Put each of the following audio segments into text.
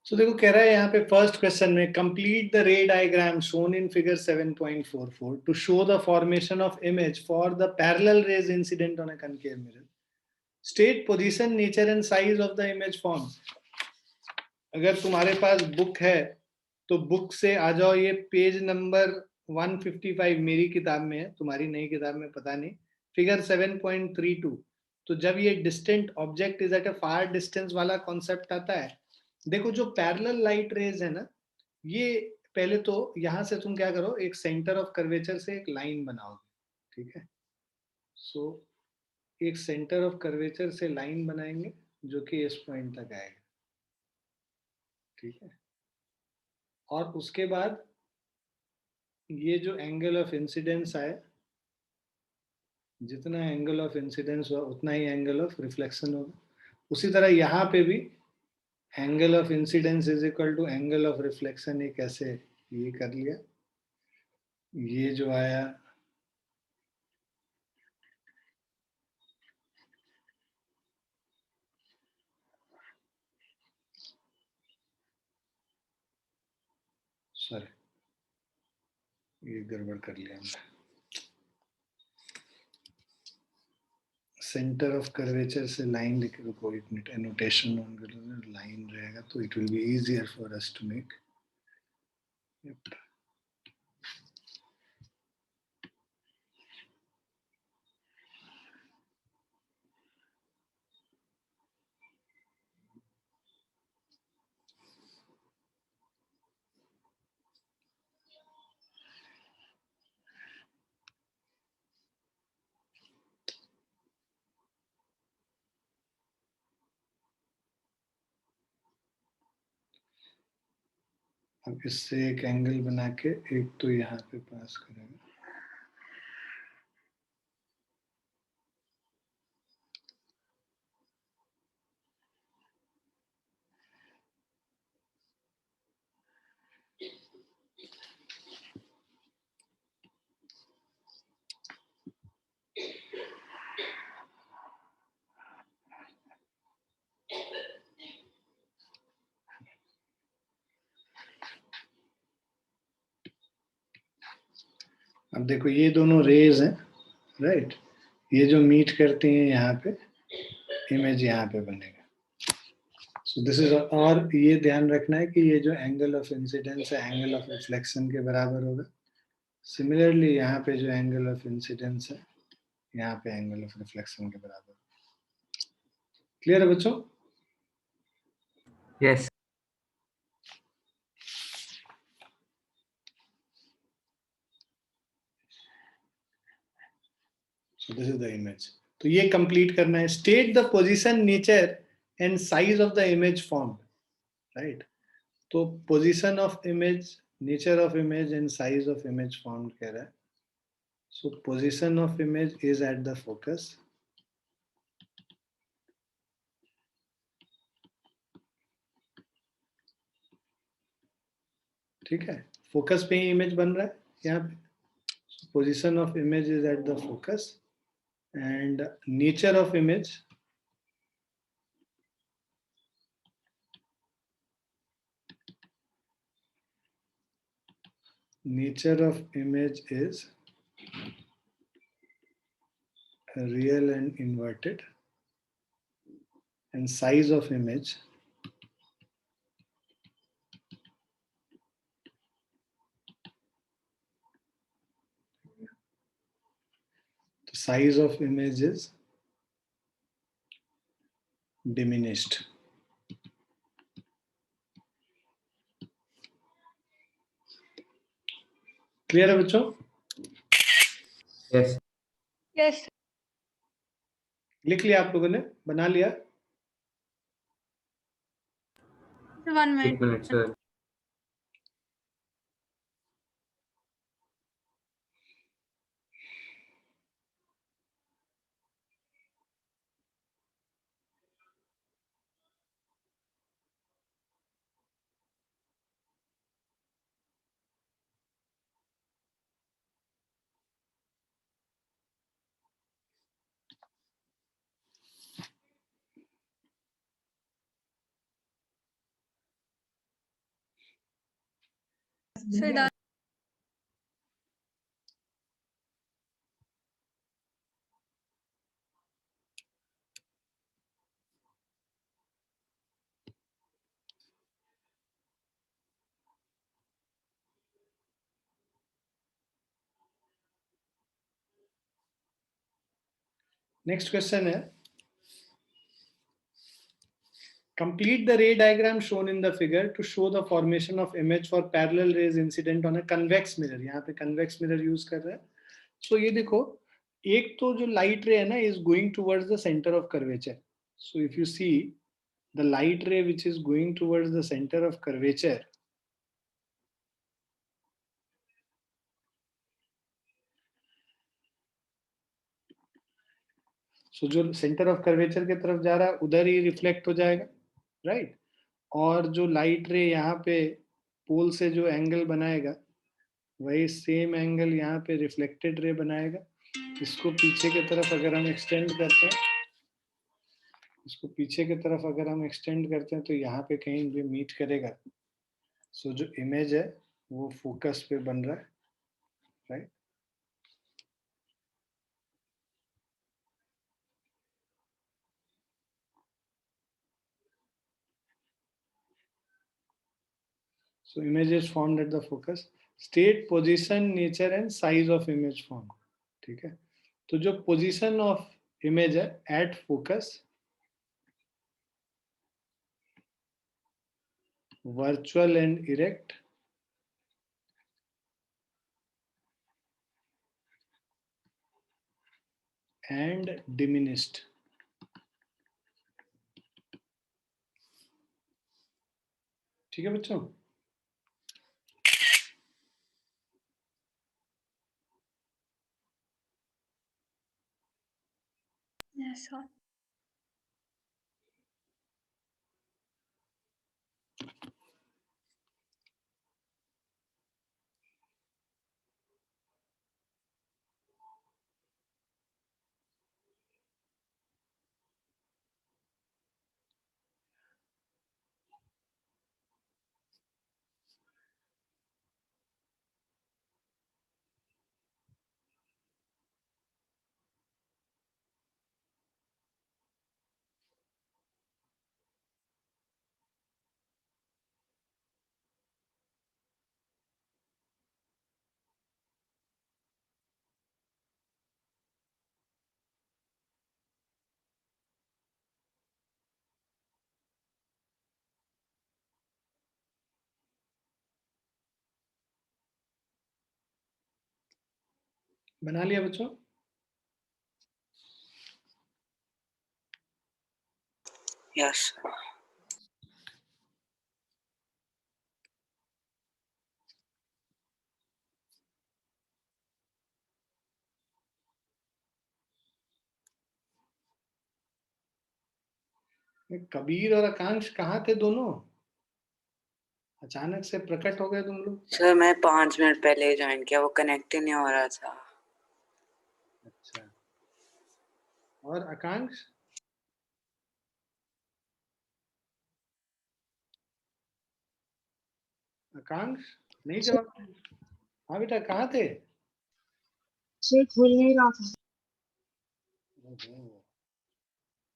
सो देखो कह रहा है यहाँ पे फर्स्ट क्वेश्चन में complete the ray diagram shown in figure 7.44 to show the formation of image for the parallel rays incident on a concave mirror. State position nature and size of the image formed. अगर तुम्हारे पास book है तो book से आ जाओ, ये page number 155 मेरी किताब में है, तुम्हारी नई किताब में पता नहीं, फिगर 7.32। तो जब ये distant object is at a far distance वाला कॉन्सेप्ट आता है, देखो जो पैरेलल लाइट रेज है ना, ये पहले तो यहां से तुम क्या करो, एक सेंटर ऑफ कर्वेचर से एक लाइन बनाओगे, ठीक है। सो एक सेंटर ऑफ कर्वेचर से लाइन बनाएंगे जो कि इस पॉइंट तक आएगा, ठीक है। और उसके बाद ये जो एंगल ऑफ इंसिडेंस आए, जितना एंगल ऑफ इंसिडेंस हुआ उतना ही एंगल ऑफ रिफ्लेक्शन होगा। उसी तरह यहाँ पे भी angle of incidence is equal to angle of reflection, एक ऐसे ये कर लिया। ये जो आया सॉरी, ये गड़बड़ कर लिया हमने। सेंटर ऑफ कर्वेचर से लाइन लिख, रुको एक मिनट, एनोटेशन लाइन रहेगा तो it will be easier for us to make. अब इससे एक एंगल बना के एक तो यहाँ पे पास करेंगे। अब देखो ये दोनों रेज हैं, राइट। ये जो मीट करती हैं यहाँ पे, इमेज यहाँ पे बनेगा। सो दिस इज, और ये ध्यान रखना है कि ये जो एंगल ऑफ इंसिडेंस है एंगल ऑफ रिफ्लेक्शन के बराबर होगा। सिमिलरली यहाँ पे जो एंगल ऑफ इंसिडेंस है यहाँ पे एंगल ऑफ रिफ्लेक्शन के बराबर। क्लियर है बच्चों? Yes. So this is the image. तो ये कंप्लीट करना है। State the position nature and size of the image form, right. तो position of image, nature of image and size of image form कह रहा है। So position of image is at the focus, ठीक है। Focus पे ही image बन रहा है यहाँ पे। Position of image is at the focus and nature of image, nature of image is real and inverted, and size of image the size of image is diminished. Clear है बच्चों? Yes. Yes. लिख लिया आप लोगों ने, बना लिया? 1 1 minute sir. Sir, done. Next question है, complete the ray diagram shown in the figure to show the formation of image for parallel rays incident on a convex mirror. यहाँ पे convex mirror use कर रहा है. So ये देखो, एक तो जो light ray है ना is going towards the center of curvature. So if you see the light ray which is going towards the center of curvature, so जो center of curvature के तरफ जा रहा है उधर ही reflect हो जाएगा, right? और जो light ray यहाँ पे पोल से जो एंगल बनाएगा वही सेम एंगल यहाँ पे रिफ्लेक्टेड रे बनाएगा. इसको पीछे की तरफ अगर हम एक्सटेंड करते हैं, इसको पीछे की तरफ अगर हम एक्सटेंड करते हैं तो यहाँ पे कहीं भी मीट करेगा. सो जो इमेज है वो फोकस पे बन रहा है, right? So image is formed at the focus. State position, nature and size of image formed. ठीक है, तो जो position of image है at focus, virtual and erect, and diminished. ठीक है बच्चों? Yes, sir. बना लिया बच्चों? Yes. कबीर और आकांक्ष कहाँ थे दोनों? अचानक से प्रकट हो गए तुम लोग. सर मैं 5 मिनट पहले ज्वाइन किया, वो कनेक्ट ही नहीं हो रहा था. अच्छा, और आकांक्ष? आकांक्ष नहीं जवाब. हाँ बेटा, कहाँ थे? खुल नहीं रहा था. ओहो,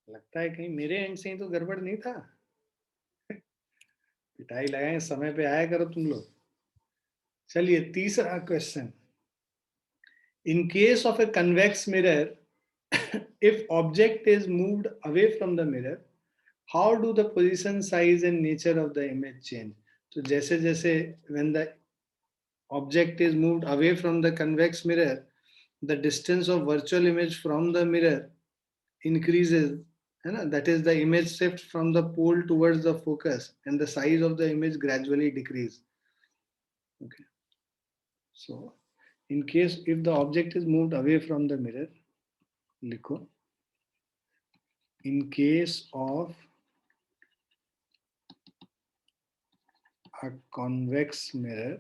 लगता है कहीं मेरे एंड से ही तो गड़बड़ नहीं था. पिटाई लगाए, समय पे आया करो तुम लोग. चलिए तीसरा question. In case of a convex mirror, if object is moved away from the mirror, how do the position, size and nature of the image change? तो जैसे जैसे when the object is moved away from the convex mirror, the distance of virtual image from the mirror increases, है ना? That is, the image shift from the pole towards the focus and the size of the image gradually decrease. Okay. So in case if the object is moved away from the mirror, लिखो, in case of a convex mirror,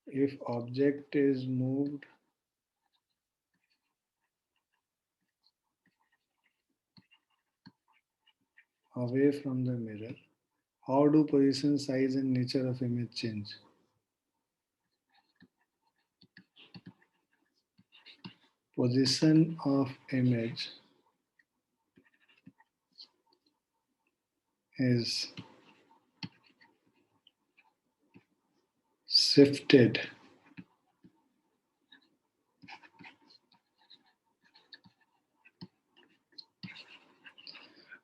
if object is moved away from the mirror, how do position, size and nature of image change? Position of image is shifted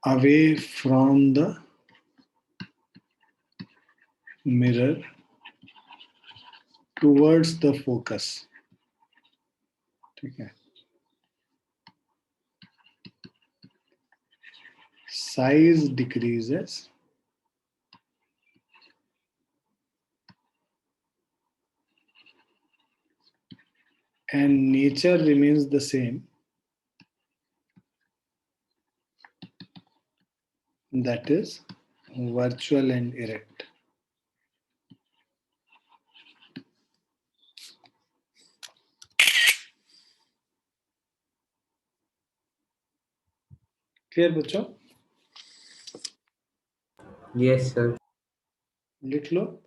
away from the mirror towards the focus. ठीक है. Size decreases and nature remains the same. That is virtual and erect. Clear बच्चों? Yes, sir. लिख लो.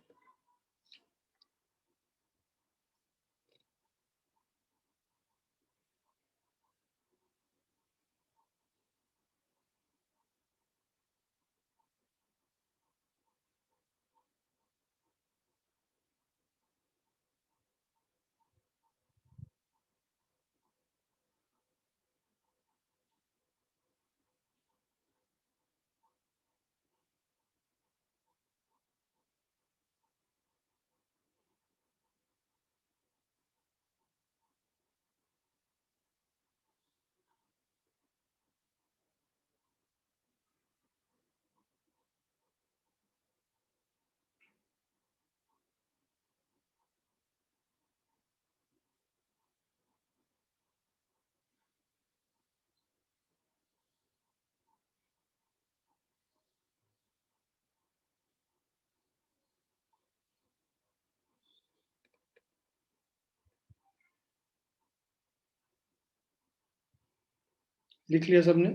लिख लिया सबने?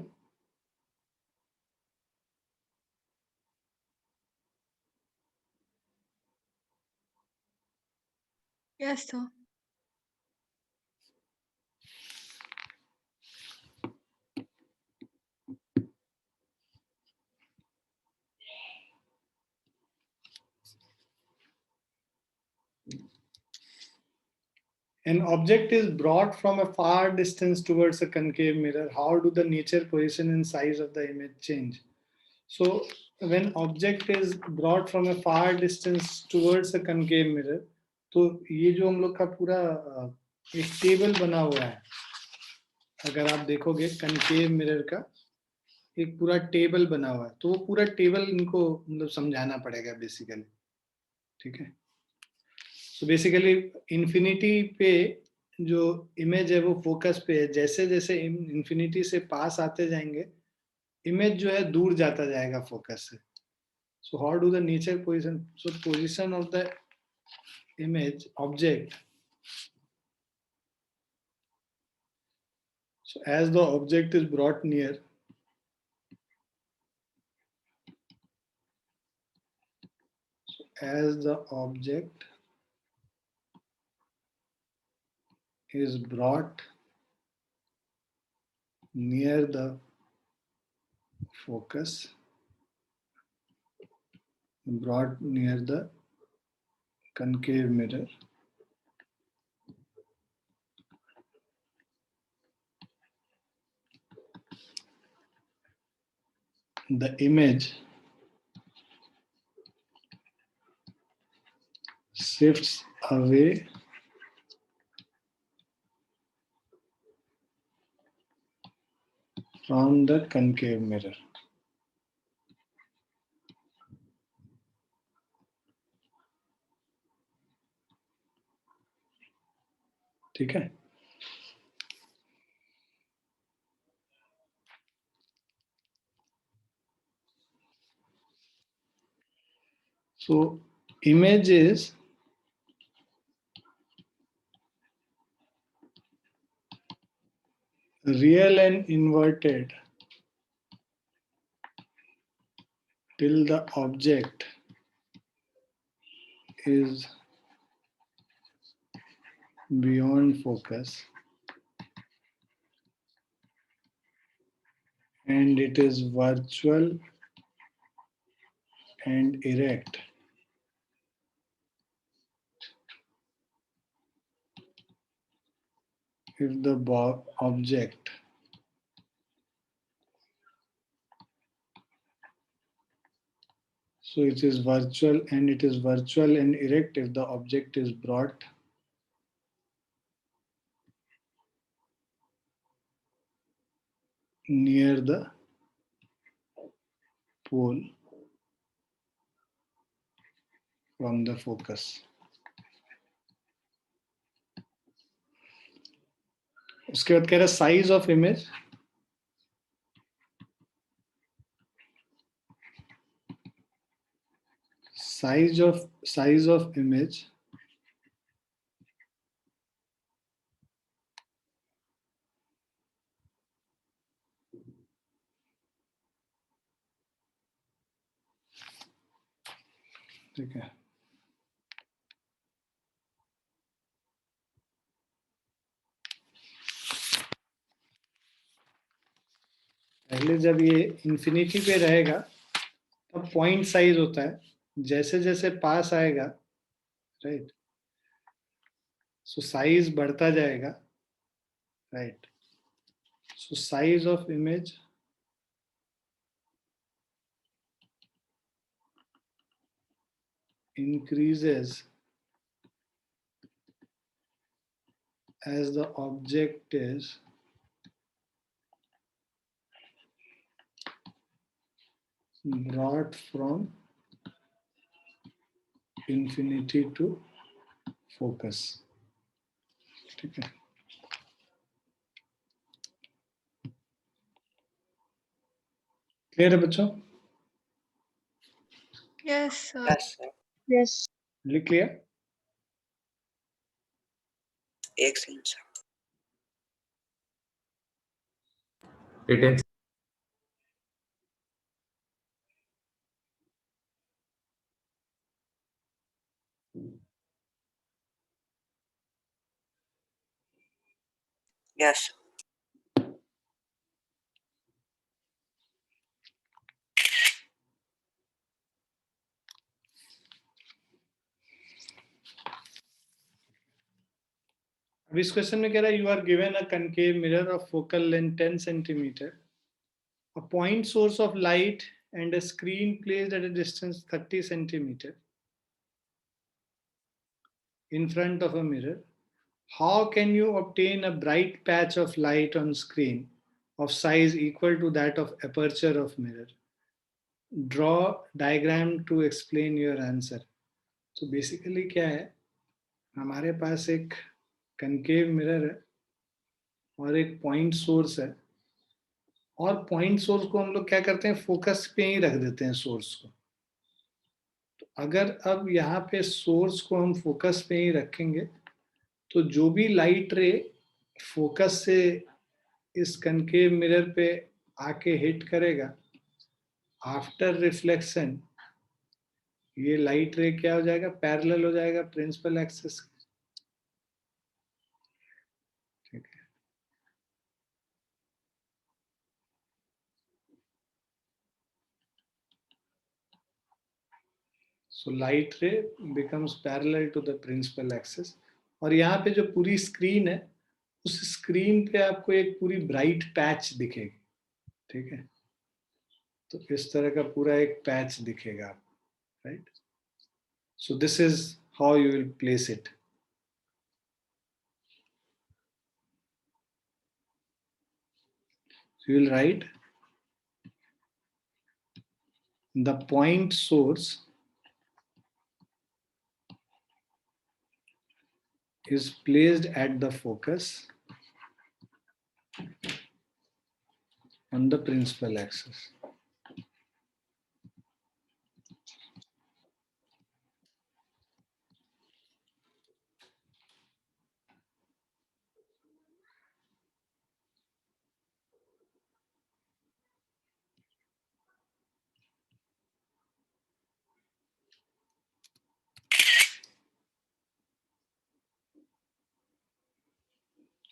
Yes, sir. An object is brought from a far distance towards a concave mirror. How do the nature, position and size of the image change? So when object is brought from a far distance towards a concave mirror, तो ये जो हम लोग का पूरा एक table बना हुआ है, अगर आप देखोगे concave mirror का एक पूरा टेबल बना हुआ है, तो वो पूरा टेबल इनको मतलब समझाना पड़ेगा बेसिकली. ठीक है. सो बेसिकली इंफिनिटी पे जो इमेज है वो फोकस पे है. जैसे जैसे इंफिनिटी से पास आते जाएंगे इमेज जो है दूर जाता जाएगा फोकस से. So how do the nature, position, so position of the image object, so as the object is brought near, as the object is brought near the focus, brought near the concave mirror, the image shifts away from the concave mirror. ठीक है. So image is real and inverted till the object is beyond focus and it is virtual and erect. If the object so it is virtual and erect if the object is brought near the pole from the focus. उसके बाद कह रहा size of image size of image ठीक है पहले जब ये infinity पे रहेगा तब पॉइंट साइज होता है जैसे जैसे पास आएगा राइट सो साइज बढ़ता जाएगा right so size of image increases as the object is brought from infinity to focus. ठीक है क्लियर है बच्चों Yes, sir. Yes, sir. Yes. लिख लिया एक सेकंड सर. Written. Yes. अब इस क्वेश्चन में कह रहा है you are given a concave mirror of focal length 10 centimetre a point source of light and a screen placed at a distance 30 centimeter in front of a mirror. How can you obtain a bright patch of light on screen of size equal to that of aperture of mirror? Draw diagram to explain your answer. So basically क्या है हमारे पास एक concave mirror है और एक point source है और point source को हम लोग क्या करते हैं फोकस पे ही रख देते हैं सोर्स को तो अगर अब यहाँ पे सोर्स को हम फोकस पे ही रखेंगे तो जो भी लाइट रे फोकस से इस कनकेव मिरर पे आके हिट करेगा आफ्टर रिफ्लेक्शन ये लाइट रे क्या हो जाएगा पैरेलल हो जाएगा प्रिंसिपल एक्सिस ठीक है so light ray becomes parallel to the principal axis और यहाँ पे जो पूरी स्क्रीन है उस स्क्रीन पे आपको एक पूरी ब्राइट पैच दिखेगी ठीक है तो इस तरह का पूरा एक पैच दिखेगा आपको right so this is how you will place it you will write the point source is placed at the focus on the principal axis.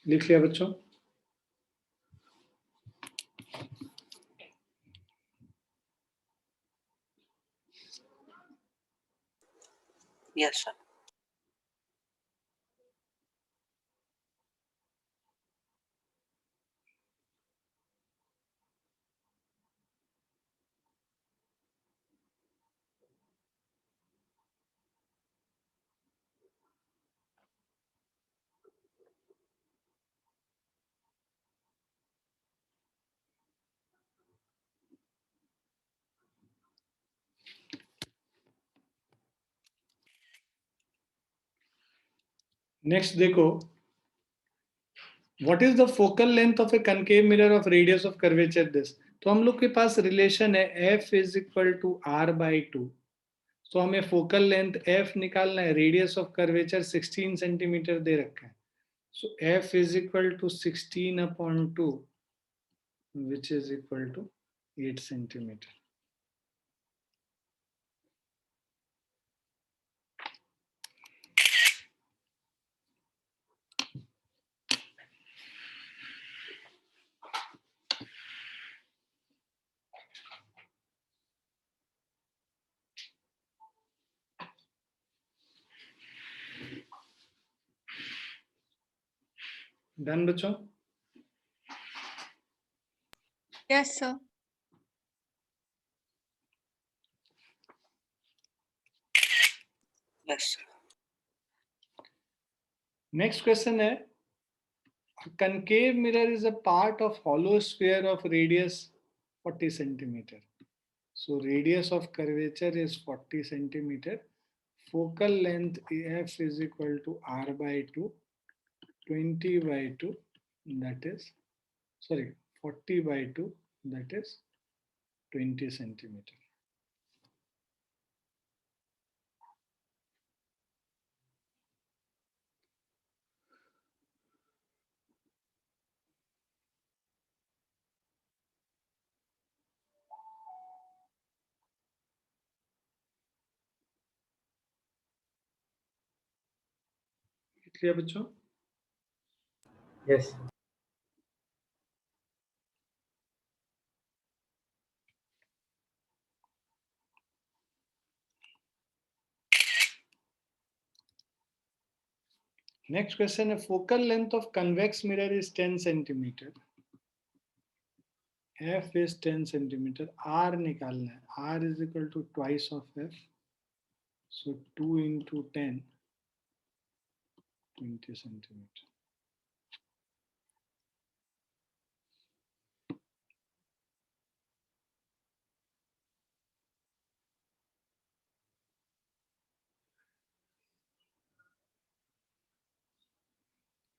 लिख लिया बच्चों? Yes, sir. नेक्स्ट देखो, what is the focal length of a concave mirror of radius of curvature this? तो हम लोग के पास relation है f is equal to r by 2. तो हमें फोकल लेंथ f निकालना है, रेडियस ऑफ कर्वेचर 16 सेंटीमीटर दे रखा है. So f is equal to 16 upon 2 which is equal to 8 centimetre. Done बच्चों? Yes, sir. Yes, sir. Next question है, concave mirror is a part of hollow sphere of radius 40 centimeter. So radius of curvature is 40 centimeter. Focal length f is equal to r by 2, 20 by 2, that is, sorry, 40 by 2, that is 20 centimeter. Clear बच्चों? Yes. Next question, a focal length of convex mirror is 10 centimeter. F is 10 centimeter. R निकालना है. R is equal to twice of F. So 2 into 10, 20 centimeter.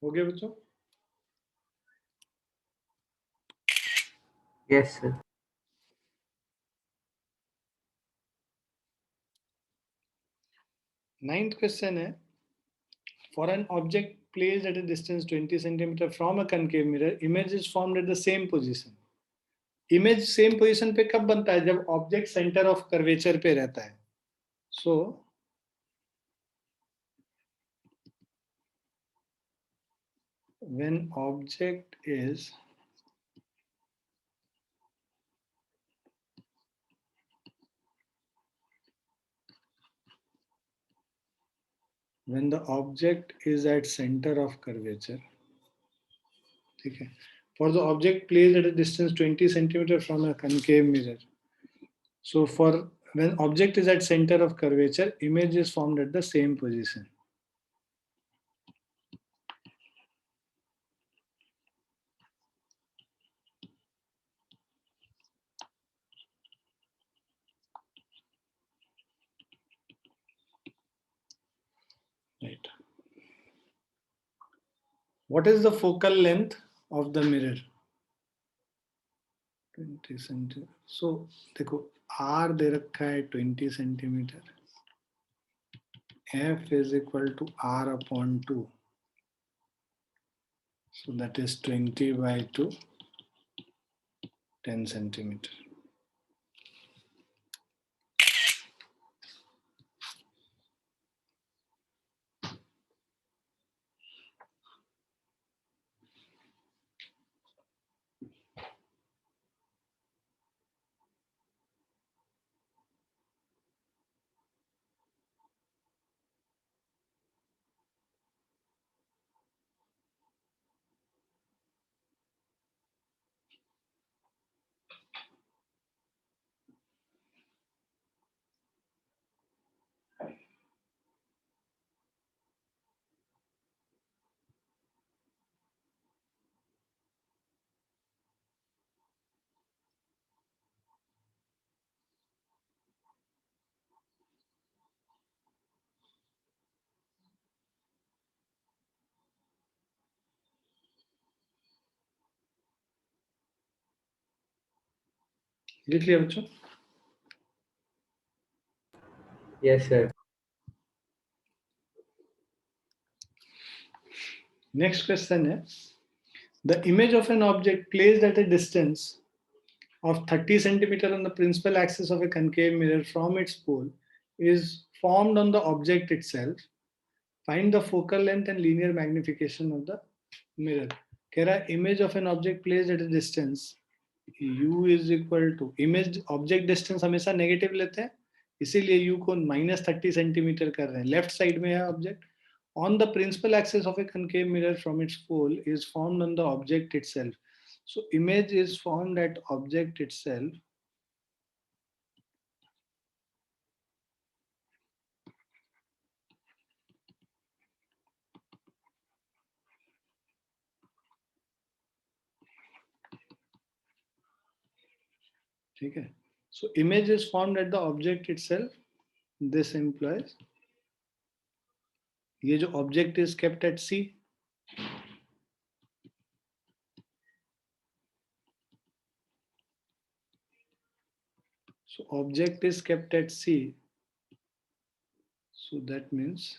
हो गया बच्चों? Yes, sir. Ninth question है, for an object placed at a distance 20 centimeter from a concave mirror, image is formed at the same position. Image same position पे कब बनता है? जब object center of curvature पे रहता है. So when object is when the object is at center of curvature, ठीक है, for the object placed at a distance 20 centimeter from a concave mirror. So for when object is at center of curvature, image is formed at the same position. Right. What is the focal length of the mirror? 20 centimeter. So देखो R दे रखा है 20 centimeter. F is equal to R upon 2. So that is 20 by 2, 10 centimeter. लिख लिया बच्चों? Yes, sir. Next question है, the image of an object placed at a distance of 30 centimeter on the principal axis of a concave mirror from its pole is formed on the object itself. Find the focal length and linear magnification of the mirror. कह रहा है image of an object placed at a distance u is equal to image object distance हमेशा negative लेते हैं, इसीलिए u को -30 centimetre कर रहे हैं, लेफ्ट साइड में है object, on the principal axis of a concave mirror from its pole is formed on the object itself. So image is formed at object itself. ठीक है, so image is formed at the object itself. This implies ये जो object is kept at C, so object is kept at C, so that means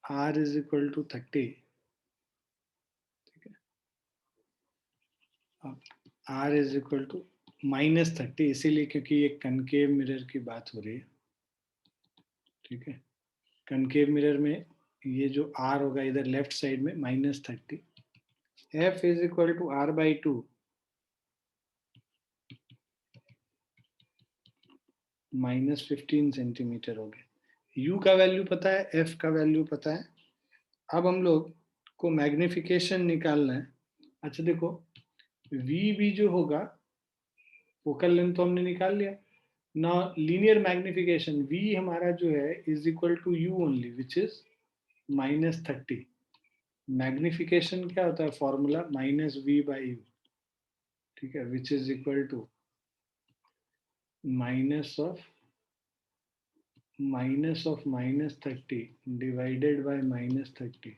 R is equal to 30. ठीक है, अब R is equal to -30, इसीलिए क्योंकि ये concave mirror की बात हो रही है. ठीक है, कनकेव मिरर में ये जो R होगा इधर लेफ्ट साइड में -30. F is equal to R/2 -15 centimetre हो गया. U का वैल्यू पता है, F का वैल्यू पता है. अब हम लोग को मैग्निफिकेशन निकालना है. अच्छा देखो, V भी जो होगा फोकल लेंथ तो हमने निकाल लिया. ना लीनियर मैग्निफिकेशन V हमारा जो है is equal to U only which is -30. Magnification क्या होता है फॉर्मूला, -V/U. ठीक है, which is equal to minus of -30 divided by -30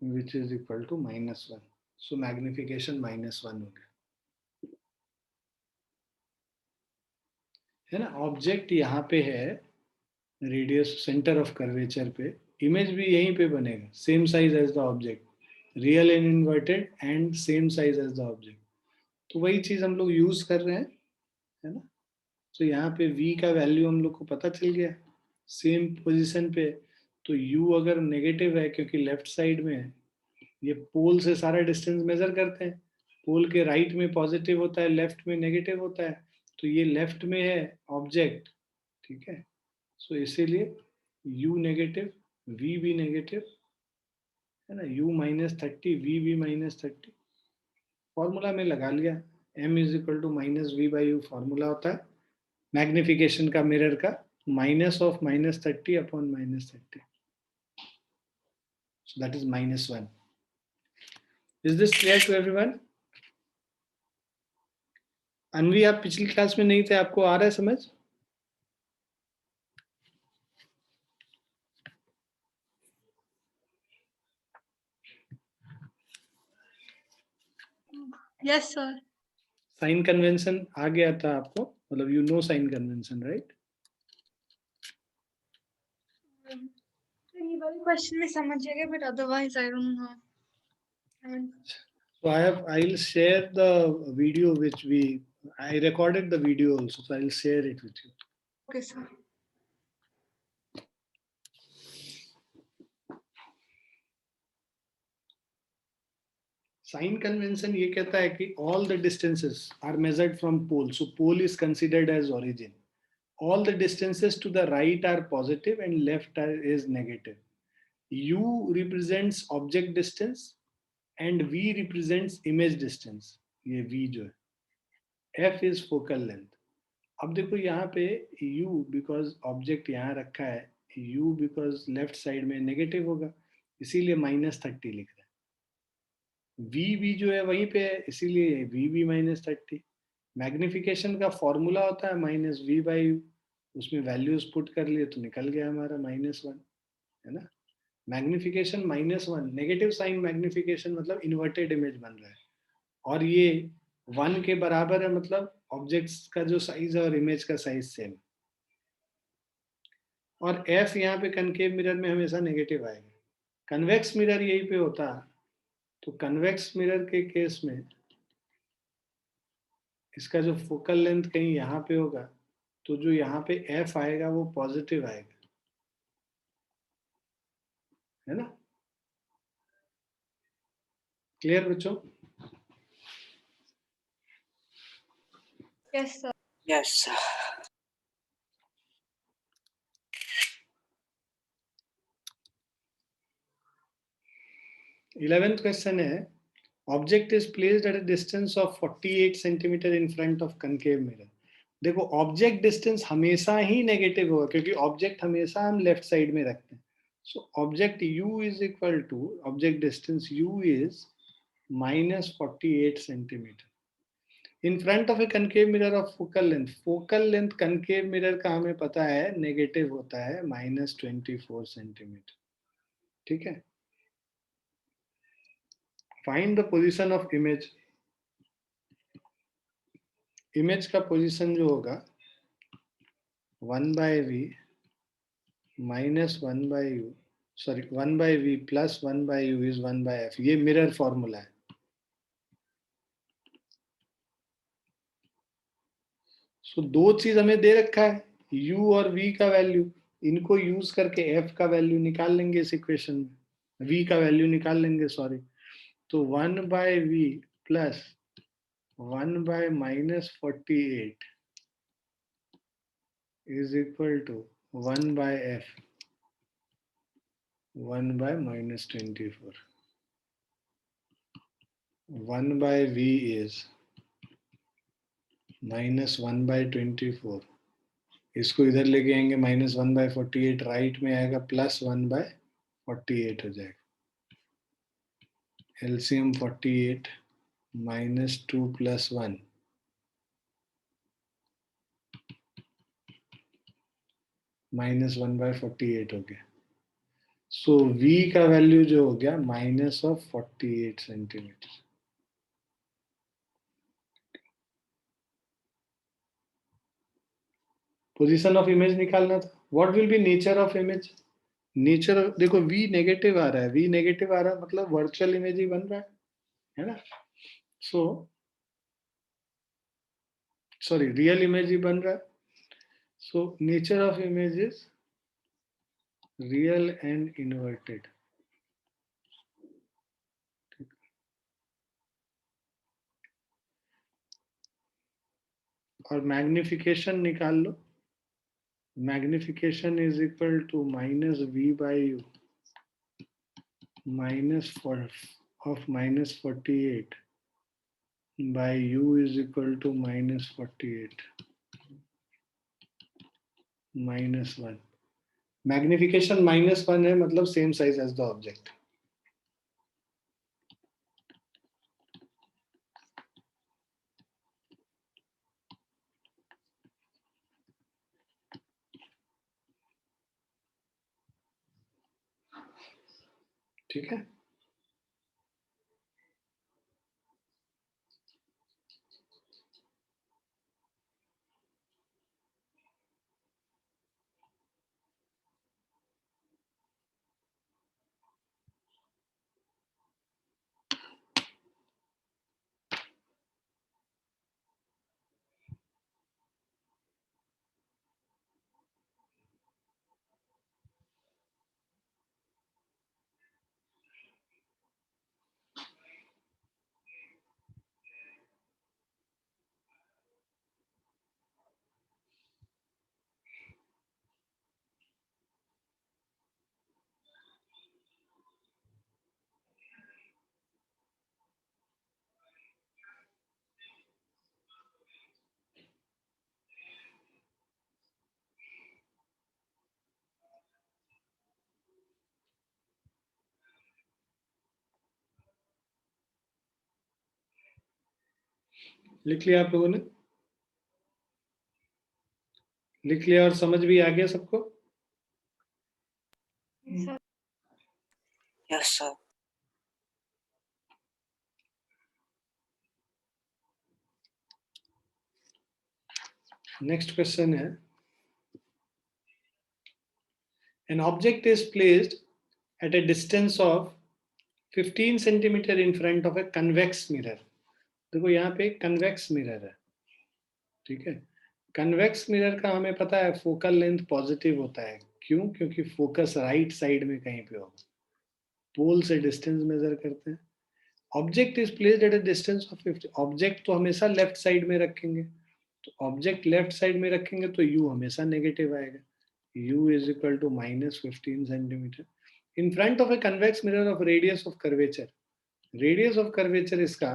which is equal to -1. So magnification -1 हो गया है ना. ऑब्जेक्ट यहाँ पे है, रेडियस सेंटर ऑफ कर्वेचर पे, इमेज भी यहीं पे बनेगा, same size as the object, real and inverted and same size as the object. तो वही चीज हम लोग यूज कर रहे हैं, है ना. तो यहाँ पे v का वैल्यू हम लोग को पता चल गया सेम पोजीशन पे. तो u अगर नेगेटिव है क्योंकि लेफ्ट साइड में है, ये पोल से सारा डिस्टेंस मेजर करते हैं, पोल के राइट में पॉजिटिव होता है, लेफ्ट में नेगेटिव होता है, तो ये लेफ्ट में है ऑब्जेक्ट. ठीक है, सो इसीलिए u नेगेटिव, v भी नेगेटिव, है ना. u -30, v भी -30. फॉर्मूला में लगा लिया, m is equal to -v/u formula होता है मैग्निफिकेशन का मिरर का, minus of -30 upon -30. So that is -1. Is this clear to everyone? अनवी आप पिछली क्लास में नहीं थे, आपको आ रहा है समझ? Yes, sir. साइन कन्वेंशन आ गया था आपको, मतलब you know sign convention right? ये वाली क्वेश्चन में समझ जाएगा, but otherwise I don't know. I mean, So I'll share the video which I recorded the video also, so I'll share it with you. okay, sir. Sign convention ये कहता है कि all the distances are measured from pole, so pole is considered as origin. All the distances to the right are positive and left is negative. U represents object distance and V represents image distance. ये V जो है, F is focal length. अब देखो यहाँ पे U because object यहाँ रखा है, U because left side में नेगेटिव होगा, इसीलिए -30 लिख रहा है. V भी जो है वहीं पे है, इसीलिए V भी -30. मैग्निफिकेशन का फॉर्मूला होता है -V/U, उसमें वैल्यूज पुट कर लिए तो निकल गया हमारा -1, है ना. मैग्निफिकेशन -1, नेगेटिव साइन मैग्निफिकेशन मतलब इन्वर्टेड इमेज बन रहा है, और ये 1 के बराबर है मतलब ऑब्जेक्ट्स का जो साइज है और इमेज का साइज सेम, और f यहाँ पे कनकेव मिरर में हमेशा नेगेटिव आएगा। कन्वेक्स मिरर यहीं पे होता, तो कन्वेक्स मिरर के केस में इसका जो फोकल लेंथ कहीं यहाँ पे होगा, तो जो यहाँ पे f आएगा वो पॉजिटिव आएगा, है ना? क्लियर बच्चों? Yes, sir. Yes, sir. 11th question है, object is placed at a distance of 48 centimetre in front of concave mirror. देखो ऑब्जेक्ट डिस्टेंस हमेशा ही नेगेटिव होगा क्योंकि ऑब्जेक्ट हमेशा हम लेफ्ट साइड में रखते हैं। So object u is equal to object distance u is -48 centimetre in front of a concave mirror of focal length. Focal length concave mirror का हमें पता है नेगेटिव होता है -24 सेंटीमीटर। ठीक है, find the position of image. Image का position जो होगा 1/v -1/u, sorry 1/v plus 1/u is 1/f। ये मिरर फॉर्मूला है। सो दो चीज हमें दे रखा है, u और v का वैल्यू, इनको यूज करके f का वैल्यू निकाल लेंगे इस इक्वेशन में, v का वैल्यू निकाल लेंगे, सॉरी। तो 1/v plus 1/-48 is equal to 1/f 1/-24। 1/v is -1/24। इसको इधर लेके आएंगे -1/48, राइट में आएगा +1/48 हो जाएगा। एलसीएम 48 -2 + 1 -1/48 हो गया। सो v का वैल्यू जो हो गया -48 सेंटीमीटर। पोजीशन ऑफ इमेज निकालना था। What will be nature of image? Nature, देखो v नेगेटिव आ रहा है, v नेगेटिव आ रहा है मतलब वर्चुअल इमेज ही बन रहा है ना? सो सॉरी, रियल इमेज ही बन रहा है। So nature of image is real and inverted. और मैग्निफिकेशन निकाल लो। Magnification is equal to -v/u -48 by u is equal to -48 -1। Magnification -1 है मतलब same size as the object. ठीक है, लिख लिया आप लोगों ने? लिख लिया और समझ भी आ गया सबको? Sir. Yes, sir. Next question है, an object is placed at a distance of 15 centimeter in front of a convex mirror. देखो यहाँ पे convex mirror है, ठीक है. convex mirror का हमें पता है फोकल लेंथ पॉजिटिव होता है. क्यों? क्योंकि फोकस राइट साइड में कहीं पे होगा. पोल से डिस्टेंस मेजर करते हैं. Object is placed at a distance of 50. Object तो हमेशा लेफ्ट साइड में रखेंगे, तो ऑब्जेक्ट लेफ्ट साइड में रखेंगे तो u हमेशा नेगेटिव आएगा. u is equal to minus 15 centimeter in front of a convex mirror of radius of curvature. radius of curvature इसका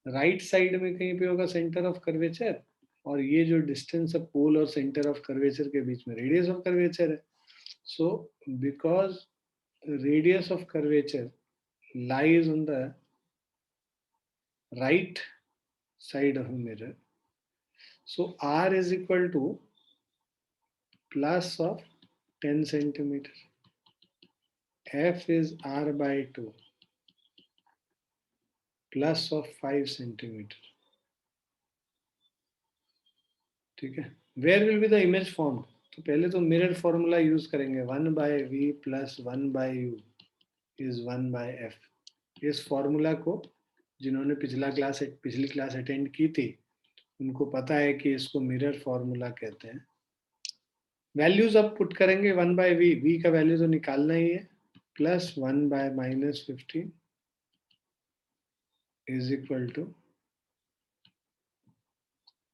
राइट साइड में कहीं पे होगा सेंटर ऑफ कर्वेचर, और ये जो डिस्टेंस है पोल और सेंटर ऑफ कर्वेचर के बीच में रेडियस ऑफ कर्वेचर है. So because radius of curvature lies on the right side of a mirror, so r is equal to plus of 10 centimeter. f is r by 2 plus of 5 centimeter. ठीक है. Where will be the image formed? तो पहले तो mirror formula use करेंगे. 1 by v plus 1 by u is 1 by f. इस formula को जिन्होंने पिछली क्लास अटेंड की थी उनको पता है कि इसको मिरर फॉर्मूला कहते हैं. वैल्यूज अब पुट करेंगे. 1 by v का वैल्यू तो निकालना ही है, plus 1 by minus 15 is equal to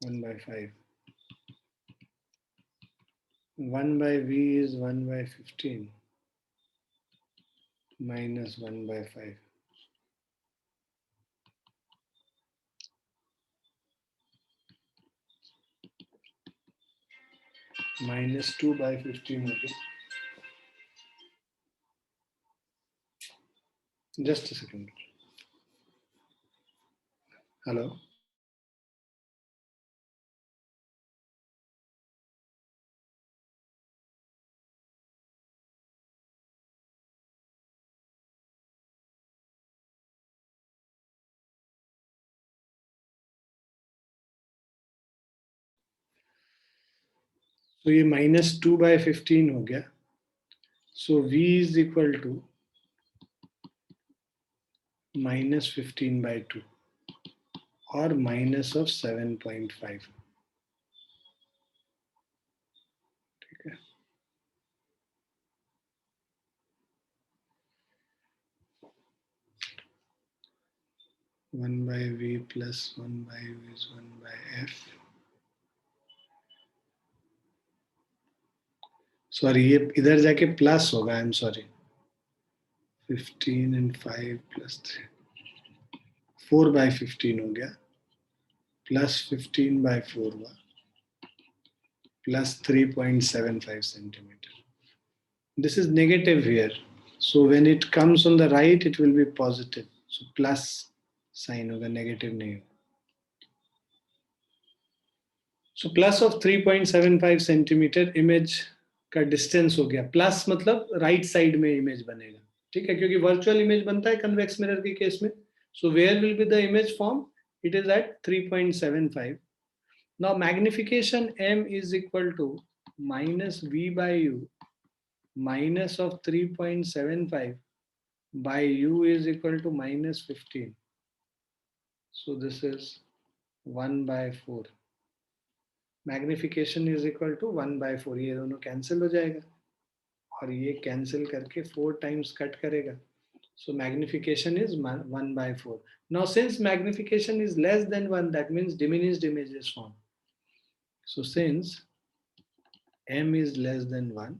1 by 5. 1 by v is 1 by 15 minus 1 by 5. Minus 2 by 15 हो गया. Just a second. Hello. तो ये minus 2 by 15 हो गया. So v is equal to minus 15 by 2 or minus of 7.5. ठीक है. One by v plus 1 by u is 1 by f. Sorry ये इधर जाके प्लस होगा. I am sorry. 15 and 5 plus 3 4 by 15 हो गया, प्लस 15 by 4 हुआ, plus 3.75 centimeter. This is negative here. So when it comes on the right, it will be positive. So plus sign होगा, negative नहीं होगा. So plus of 3.75 centimeter image का distance हो गया. Plus मतलब right side में image बनेगा. ठीक है, क्योंकि virtual image बनता है convex mirror के केस में. So where will be the image form? It is at 3.75. Now magnification m is equal to minus v by u minus of 3.75 by u is equal to minus 15. So this is 1 by 4. Magnification is equal to 1 by 4. ये दोनों cancel हो जाएगा और ये cancel करके 4 times cut करेगा. So magnification is 1 by 4. Now since magnification is less than 1, that means diminished image is formed. So since m is less than 1,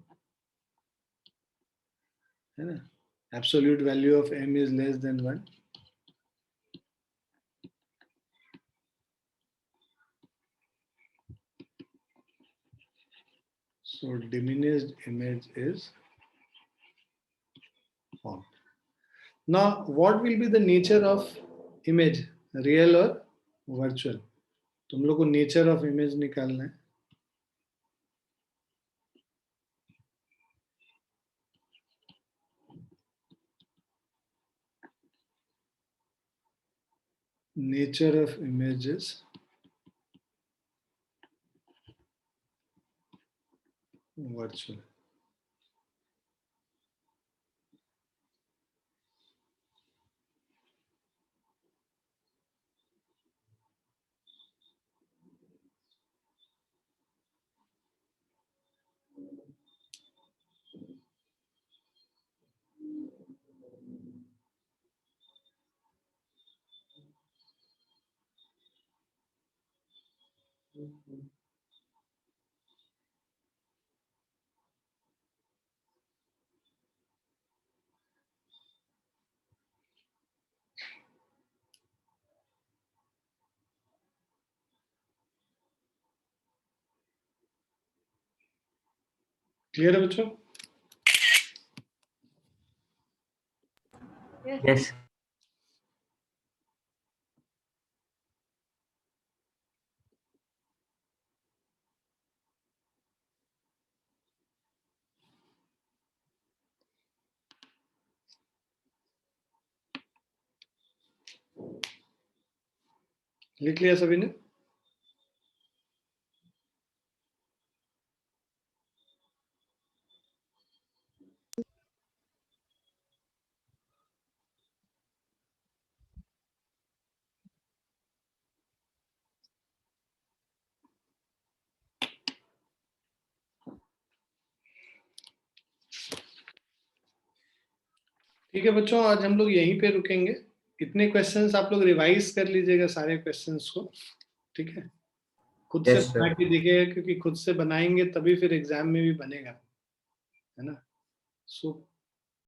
absolute value of m is less than 1, so diminished image is formed. Now what will be the nature of image, real or virtual? तुम लोग को nature of image निकालना है. Nature of images virtual. Clear है बच्चों? Yes. लिख लिया सभी ने? ठीक है बच्चों, आज हम लोग यहीं पे रुकेंगे। इतने क्वेश्चंस आप लोग रिवाइज कर लीजिएगा सारे क्वेश्चंस को, ठीक है? खुद से Yes, sir. बना के देखिएगा, क्योंकि खुद से बनाएंगे तभी फिर एग्जाम में भी बनेगा, है ना? सो